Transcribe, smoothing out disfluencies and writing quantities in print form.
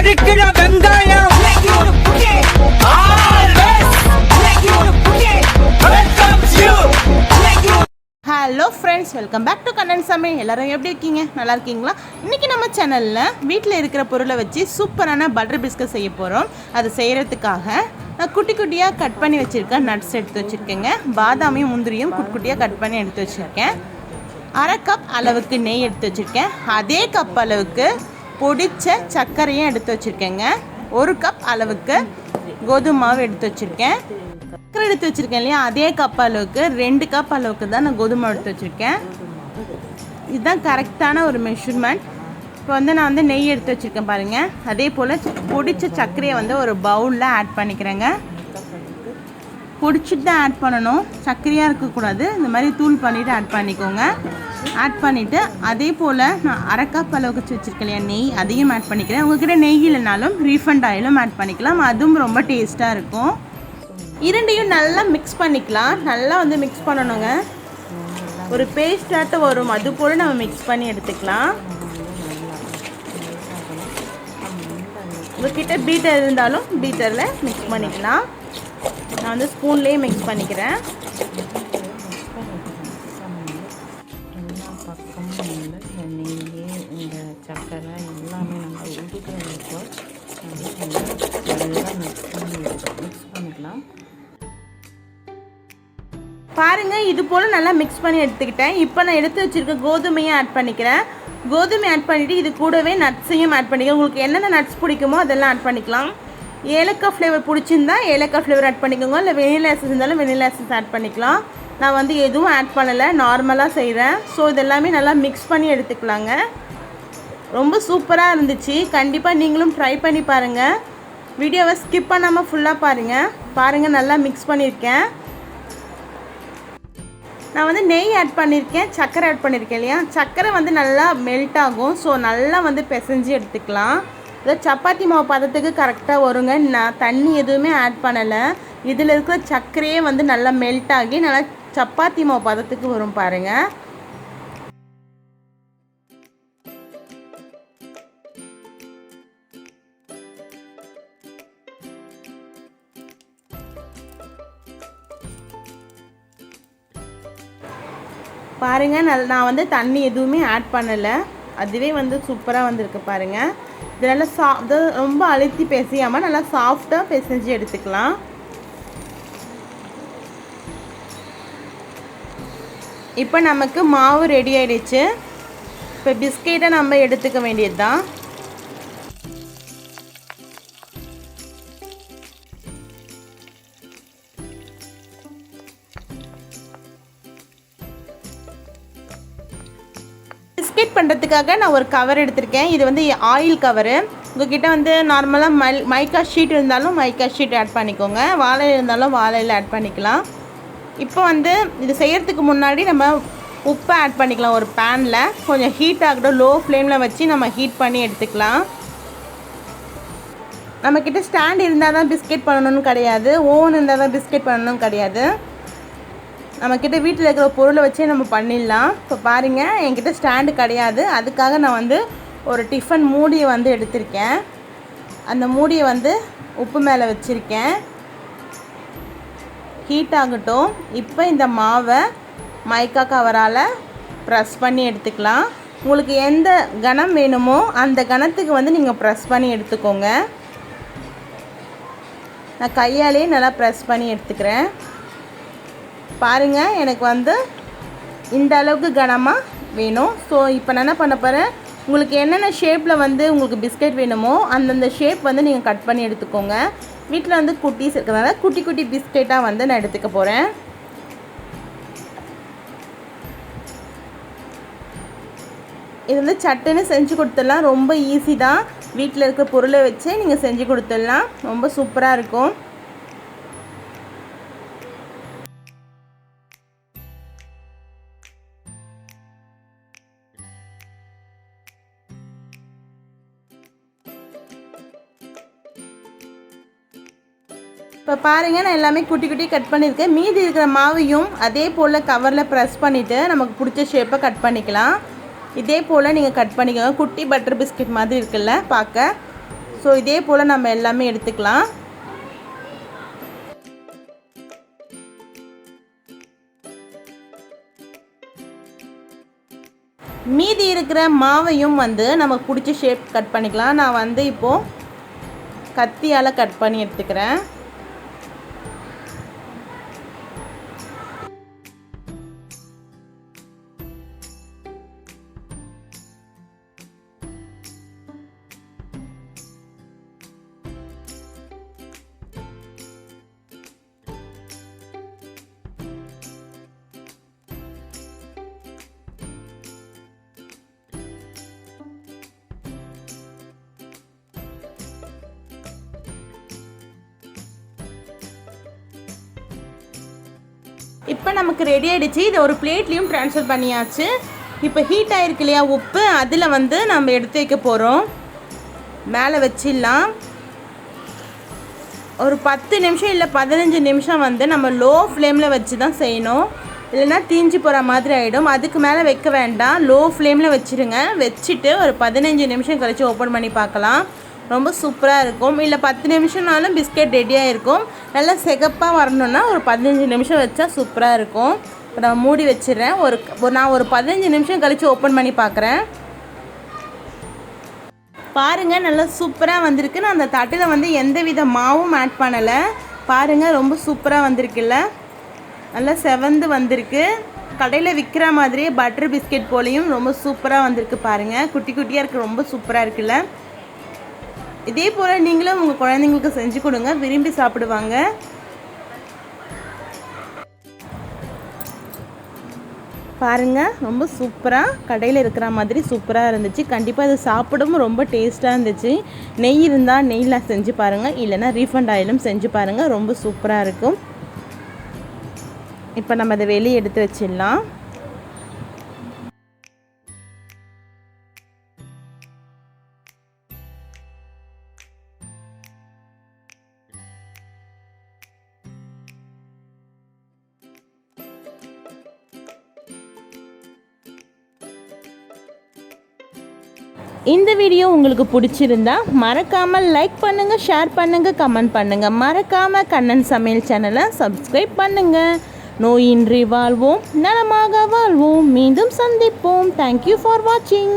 Hello friends, welcome back to Kannan சமையல். எல்லோரும் எப்படி இருக்கீங்க? நல்லா இருக்கீங்களா? இன்றைக்கி நம்ம சேனலில் வீட்டில் இருக்கிற பொருளை வச்சு சூப்பரான பட்டர் பிஸ்கட் செய்ய போகிறோம். அது செய்கிறதுக்காக நான் குட்டி குட்டியாக கட் பண்ணி வச்சுருக்கேன். நட்ஸ் எடுத்து வச்சுருக்கேங்க. பாதாமையும் முந்திரியும் குட்டி குட்டியாக கட் பண்ணி எடுத்து வச்சுருக்கேன். அரை கப் அளவுக்கு நெய் எடுத்து வச்சுருக்கேன். அதே கப் அளவுக்கு பொடிச்ச சர்க்கரையும் எடுத்து வச்சுருக்கேங்க. ஒரு கப் அளவுக்கு கோதுமை மாவு எடுத்து வச்சுருக்கேன். சர்க்கரை எடுத்து வச்சுருக்கேன் இல்லையா, அதே கப் அளவுக்கு 2 கப் அளவுக்கு தான் நான் கோதுமை எடுத்து வச்சுருக்கேன். இதுதான் கரெக்டான ஒரு மெஷர்மெண்ட். இப்போ நான் நெய் எடுத்து வச்சுருக்கேன் பாருங்கள். அதே போல் பொடிச்ச சர்க்கரையை ஒரு பவுலில் ஆட் பண்ணிக்கிறேங்க. பொடிச்சிட்டு தான் ஆட் பண்ணணும், சர்க்கரையாக இருக்கக்கூடாது. இந்த மாதிரி தூள் பண்ணிவிட்டு ஆட் பண்ணிக்கோங்க. ஆட் பண்ணிவிட்டு அதே போல் நான் அரை கப் அளவுக்கு வச்சுருக்கேன் இல்லையா நெய், அதையும் ஆட் பண்ணிக்கிறேன். உங்கள்கிட்ட நெய் இல்லைனாலும் ரீஃபண்ட் ஆயிலும் ஆட் பண்ணிக்கலாம், அதுவும் ரொம்ப டேஸ்ட்டாக இருக்கும். இரண்டையும் நல்லா மிக்ஸ் பண்ணிக்கலாம். நல்லா மிக்ஸ் பண்ணணுங்க. ஒரு பேஸ்டாட்ட வரும், அது போல் நம்ம மிக்ஸ் பண்ணி எடுத்துக்கலாம். உங்கள்கிட்ட பீட்டர் இருந்தாலும் பீட்டரில் மிக்ஸ் பண்ணிக்கலாம். நான் ஸ்பூன்லேயே மிக்ஸ் பண்ணிக்கிறேன். இந்த சர்க்கரை எல்லாமே நல்லா உருக்கிறதுக்கு நல்லா மிக்ஸ் பண்ணிக்கலாம். பாருங்கள், இது போல் நல்லா மிக்ஸ் பண்ணி எடுத்துக்கிட்டேன். இப்போ நான் எடுத்து வச்சுருக்க கோதுமையும் ஆட் பண்ணிக்கிறேன். கோதுமை ஆட் பண்ணிவிட்டு இது கூடவே நட்ஸையும் ஆட் பண்ணிக்கிறேன். உங்களுக்கு என்னென்ன நட்ஸ் பிடிக்குமோ அதெல்லாம் ஆட் பண்ணிக்கலாம். ஏலக்காய் ஃப்ளேவர் பிடிச்சிருந்தா ஏலக்காய் ஃப்ளேவர் ஆட் பண்ணிக்கோங்க, இல்லை வெனிலா எசன்ஸ் இருந்தாலும் வெனிலா எசன்ஸ் ஆட் பண்ணிக்கலாம். நான் எதுவும் ஆட் பண்ணலை, நார்மலாக செய்கிறேன். ஸோ இதெல்லாமே நல்லா மிக்ஸ் பண்ணி எடுத்துக்கலாங்க. ரொம்ப சூப்பராக இருந்துச்சு. கண்டிப்பாக நீங்களும் ட்ரை பண்ணி பாருங்கள். வீடியோவை ஸ்கிப் பண்ணாமல் ஃபுல்லாக பாருங்கள். நல்லா மிக்ஸ் பண்ணியிருக்கேன். நான் நெய் ஆட் பண்ணியிருக்கேன், சர்க்கரை ஆட் பண்ணியிருக்கேன் இல்லையா. சர்க்கரை நல்லா மெல்ட் ஆகும். ஸோ நல்லா பிசைஞ்சு எடுத்துக்கலாம். இதை சப்பாத்தி மாவு பதத்துக்கு கரெக்டாக வருங்க. நான் தண்ணி எதுவுமே ஆட் பண்ணலை. இதில் இருக்கிற சர்க்கரையே நல்லா மெல்ட் ஆகி நல்லா சப்பாத்தி மாவு பதத்துக்கு வரும் பாருங்கள். பாருங்கள், நான் தண்ணி எதுவுமே ஆட் பண்ணலை. அதுவே சூப்பராக வந்திருக்கு பாருங்கள். இது நல்லா ரொம்ப அழுத்தி பிசையாமல் நல்லா சாஃப்டாக பிசைஞ்சு எடுத்துக்கலாம். இப்போ நமக்கு மாவு ரெடி ஆகிடுச்சு. இப்போ பிஸ்கெட்டை நம்ம எடுத்துக்க வேண்டியது தான். பிஸ்கெட் பண்ணுறதுக்காக நான் ஒரு கவர் எடுத்திருக்கேன். இது ஆயில் கவரு. உங்கள்கிட்ட நார்மலாக மைக்கா ஷீட் இருந்தாலும் மைக்கா ஷீட் ஆட் பண்ணிக்கோங்க, வாழை இருந்தாலும் வாழையில் ஆட் பண்ணிக்கலாம். இப்போ இது செய்கிறதுக்கு முன்னாடி நம்ம உப்பை ஆட் பண்ணிக்கலாம். ஒரு பேனில் கொஞ்சம் ஹீட் ஆகட்டும், லோ ஃப்ளேமில் வச்சு நம்ம ஹீட் பண்ணி எடுத்துக்கலாம். நம்மக்கிட்ட ஸ்டாண்ட் இருந்தால் தான் பிஸ்கெட் பண்ணணும்னு கிடையாது, ஓவன் இருந்தால் தான் பிஸ்கெட் பண்ணணும்னு கிடையாது. நம்மக்கிட்ட வீட்டில் இருக்கிற பொருளை வச்சே நம்ம பண்ணிடலாம். இப்போ பாருங்கள், என்கிட்ட ஸ்டாண்டு கிடையாது. அதுக்காக நான் ஒரு டிஃபன் மூடியை எடுத்திருக்கேன். அந்த மூடியை உப்பு மேலே வச்சுருக்கேன். ஹீட் ஆகட்டும். இப்போ இந்த மாவை மைக்கா கவரால் ப்ரெஸ் பண்ணி எடுத்துக்கலாம். உங்களுக்கு எந்த கனம் வேணுமோ அந்த கனத்துக்கு நீங்கள் ப்ரெஸ் பண்ணி எடுத்துக்கோங்க. நான் கையாலே நல்லா ப்ரெஸ் பண்ணி எடுத்துக்கிறேன். பாருங்கள், எனக்கு இந்த அளவுக்கு கனமாக வேணும். ஸோ இப்போ நான் என்ன பண்ண போகிறேன், உங்களுக்கு என்னென்ன ஷேப்பில் உங்களுக்கு பிஸ்கெட் வேணுமோ அந்தந்த ஷேப் நீங்கள் கட் பண்ணி எடுத்துக்கோங்க. வீட்டில் குட்டீஸ் இருக்கிறதுனால குட்டி குட்டி பிஸ்கெட்டாக நான் எடுத்துக்க போகிறேன். இது சட்டுன்னு செஞ்சு கொடுத்துடலாம். ரொம்ப ஈஸி தான். வீட்டில் இருக்கிற பொருளை வச்சு நீங்கள் செஞ்சு கொடுத்துடலாம். ரொம்ப சூப்பராக இருக்கும். இப்போ பாருங்கள், நான் எல்லாமே குட்டி குட்டி கட் பண்ணியிருக்கேன். மீதி இருக்கிற மாவையும் அதே போல் கவரில் ப்ரெஸ் பண்ணிவிட்டு நமக்கு பிடிச்ச ஷேப்பை கட் பண்ணிக்கலாம். இதே போல் நீங்கள் கட் பண்ணிக்கோங்க. குட்டி பட்டர் பிஸ்கெட் மாதிரி இருக்குல்ல பார்க்க. ஸோ இதே போல் நம்ம எல்லாமே எடுத்துக்கலாம். மீதி இருக்கிற மாவையும் வந்து நமக்கு பிடிச்ச ஷேப் கட் பண்ணிக்கலாம். நான் வந்து இப்போது கத்தியால் கட் பண்ணி எடுத்துக்கிறேன். இப்போ நமக்கு ரெடி ஆகிடுச்சு. இதை ஒரு பிளேட்லேயும் ட்ரான்ஸ்ஃபர் பண்ணியாச்சு. இப்போ ஹீட் ஆகிருக்கு இல்லையா உப்பு, அதில் வந்து நம்ம எடுத்து வைக்க போகிறோம். மேலே வச்சிடலாம். ஒரு 10 நிமிஷம் இல்லை 15 நிமிஷம் வந்து நம்ம லோ ஃப்ளேமில் வச்சு தான் செய்யணும், இல்லைன்னா தீஞ்சு போகிற மாதிரி ஆகிடும். அதுக்கு மேலே வைக்க வேண்டாம், லோ ஃப்ளேமில் வச்சுருங்க. வச்சுட்டு ஒரு 15 நிமிஷம் கழித்து ஓப்பன் பண்ணி பார்க்கலாம். ரொம்ப சூப்பராக இருக்கும். இல்லை 10 நிமிஷம்னாலும் பிஸ்கெட் ரெடியாக இருக்கும். நல்லா சிகப்பாக வரணுன்னா ஒரு 15 நிமிஷம் வச்சா சூப்பராக இருக்கும். இப்போ நான் மூடி வச்சிடுறேன். நான் ஒரு 15 நிமிஷம் கழித்து ஓப்பன் பண்ணி பார்க்குறேன். பாருங்கள், நல்லா சூப்பராக வந்திருக்கு. நான் அந்த தட்டில் வந்து எந்த வித மாவும் ஆட் பண்ணலை. பாருங்கள், ரொம்ப சூப்பராக வந்திருக்குல்ல, நல்லா செவந்து வந்திருக்கு. கடையில் விற்கிற மாதிரியே பட்டர் பிஸ்கெட் போலையும் ரொம்ப சூப்பராக வந்திருக்கு. பாருங்கள், குட்டி குட்டியாக இருக்குது, ரொம்ப சூப்பராக இருக்குல்ல. இதே போல் நீங்களும் உங்கள் குழந்தைங்களுக்கு செஞ்சு கொடுங்க, விரும்பி சாப்பிடுவாங்க. பாருங்கள், ரொம்ப சூப்பராக கடையில் இருக்கிற மாதிரி சூப்பராக இருந்துச்சு. கண்டிப்பாக இது சாப்பிடவும் ரொம்ப டேஸ்ட்டாக இருந்துச்சு. நெய் இருந்தால் நெய்யில் செஞ்சு பாருங்கள், இல்லைனா ரீஃபண்ட் ஆயிலும் செஞ்சு பாருங்கள், ரொம்ப சூப்பராக இருக்கும். இப்போ நம்ம அதை வெளியே எடுத்து வச்சிடலாம். இந்த வீடியோ உங்களுக்கு பிடிச்சிருந்தா மறக்காமல் லைக் பண்ணுங்கள், ஷேர் பண்ணுங்கள், கமெண்ட் பண்ணுங்கள். மறக்காமல் கண்ணன் சமையல் சேனலை சப்ஸ்கிரைப் பண்ணுங்கள். நோயின்றி வாழ்வோம், நலமாக வாழ்வோம். மீண்டும் சந்திப்போம். தேங்க்யூ ஃபார் வாட்சிங்.